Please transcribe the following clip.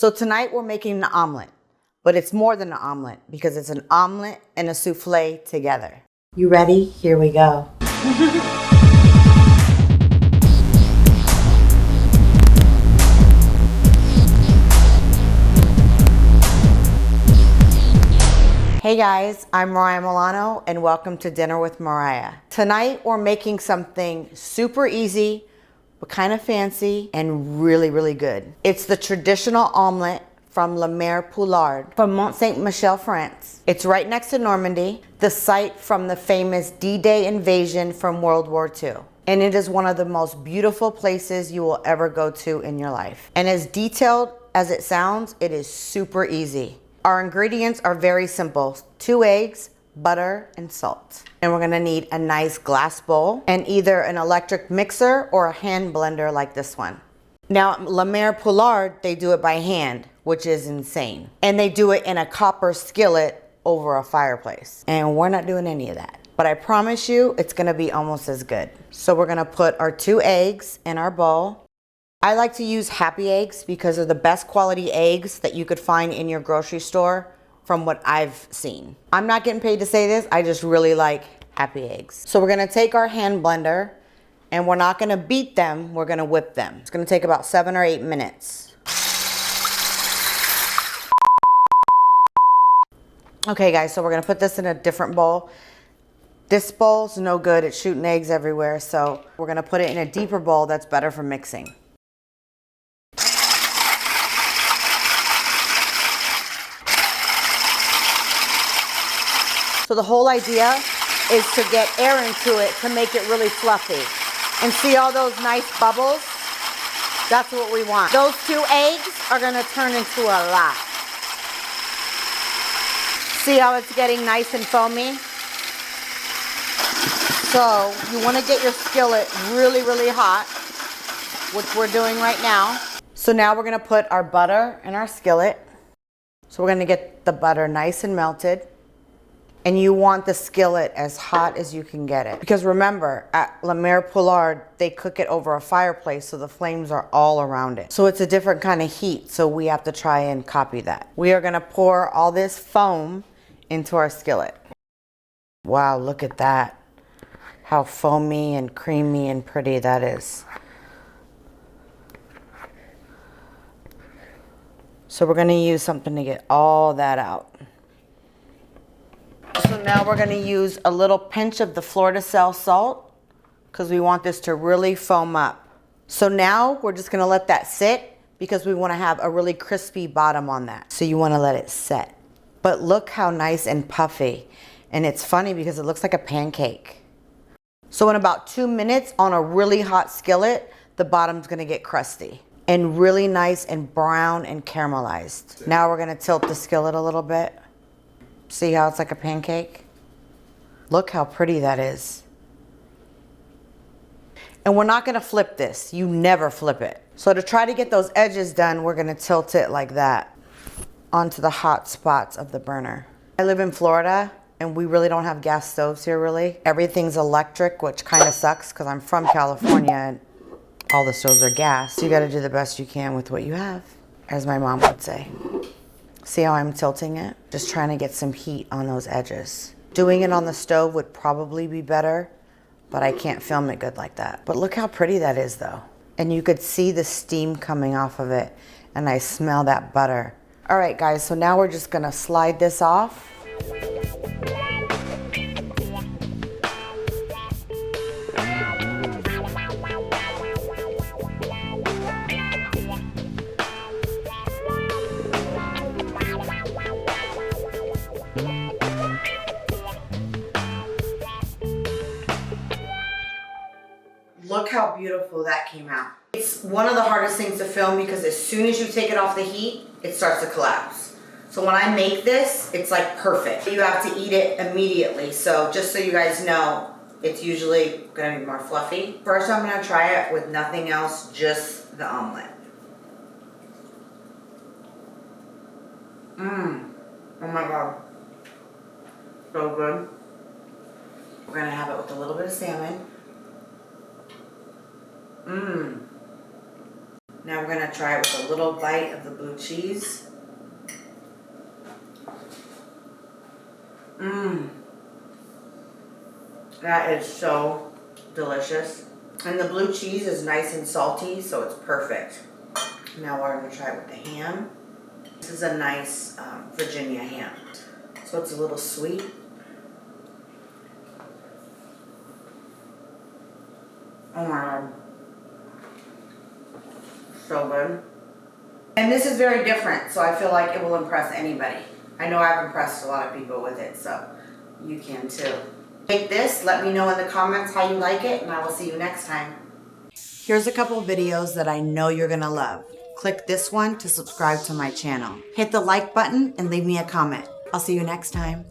So tonight we're making an omelet, but it's more than an omelet because it's an omelet and a souffle together. You ready? Here we go. Hey guys, I'm Mariah Milano and welcome to Dinner with Mariah. Tonight we're making something super easy, but kind of fancy and really, really good. It's the traditional omelet from Mere Poulard from Mont Saint-Michel, France. It's right next to Normandy, the site from the famous D-Day invasion from World War II. And it is one of the most beautiful places you will ever go to in your life. And as detailed as it sounds, it is super easy. Our ingredients are very simple: 2 eggs, butter, and salt. And we're gonna need a nice glass bowl and either an electric mixer or a hand blender like this one. Now, Mere Poulard, they do it by hand, which is insane. And they do it in a copper skillet over a fireplace. And we're not doing any of that. But I promise you, it's gonna be almost as good. So we're gonna put our 2 eggs in our bowl. I like to use Happy Eggs because they're the best quality eggs that you could find in your grocery store from what I've seen. I'm not getting paid to say this, I just really like Happy Eggs. So we're gonna take our hand blender and we're not gonna beat them, we're gonna whip them. It's gonna take about 7 or 8 minutes. Okay guys, so we're gonna put this in a different bowl. This bowl's no good, it's shooting eggs everywhere, so we're gonna put it in a deeper bowl that's better for mixing. So the whole idea is to get air into it to make it really fluffy. And see all those nice bubbles? That's what we want. Those 2 eggs are gonna turn into a lot. See how it's getting nice and foamy? So you wanna get your skillet really, really hot, which we're doing right now. So now we're gonna put our butter in our skillet. So we're gonna get the butter nice and melted. And you want the skillet as hot as you can get it. Because remember, at Mere Poulard, they cook it over a fireplace, so the flames are all around it. So it's a different kind of heat, so we have to try and copy that. We are gonna pour all this foam into our skillet. Wow, look at that. How foamy and creamy and pretty that is. So we're gonna use something to get all that out. So now we're gonna use a little pinch of the fleur de sel salt because we want this to really foam up. So now we're just gonna let that sit because we wanna have a really crispy bottom on that. So you wanna let it set. But look how nice and puffy. And it's funny because it looks like a pancake. So in about 2 minutes on a really hot skillet, the bottom's gonna get crusty and really nice and brown and caramelized. Now we're gonna tilt the skillet a little bit. See how it's like a pancake? Look how pretty that is. And we're not gonna flip this. You never flip it. So to try to get those edges done, we're gonna tilt it like that onto the hot spots of the burner. I live in Florida and we really don't have gas stoves here really. Everything's electric, which kind of sucks because I'm from California and all the stoves are gas. So you gotta do the best you can with what you have, as my mom would say. See how I'm tilting it? Just trying to get some heat on those edges. Doing it on the stove would probably be better, but I can't film it good like that. But look how pretty that is though. And you could see the steam coming off of it, and I smell that butter. All right guys, so now we're just gonna slide this off. Look how beautiful that came out. It's one of the hardest things to film because as soon as you take it off the heat, it starts to collapse. So when I make this, it's like perfect. You have to eat it immediately. So just so you guys know, it's usually gonna be more fluffy. First, I'm gonna try it with nothing else, just the omelet. Oh my God. So good. We're gonna have it with a little bit of salmon. Now we're gonna try it with a little bite of the blue cheese. Mmm. That is so delicious. And the blue cheese is nice and salty, so it's perfect. Now we're gonna try it with the ham. This is a nice Virginia ham. So it's a little sweet. Oh my God. So good. And this is very different, so I feel like it will impress anybody. I know I've impressed a lot of people with it, so you can too. Make this, let me know in the comments how you like it, and I will see you next time. Here's a couple videos that I know you're gonna love. Click this one to subscribe to my channel. Hit the like button and leave me a comment. I'll see you next time.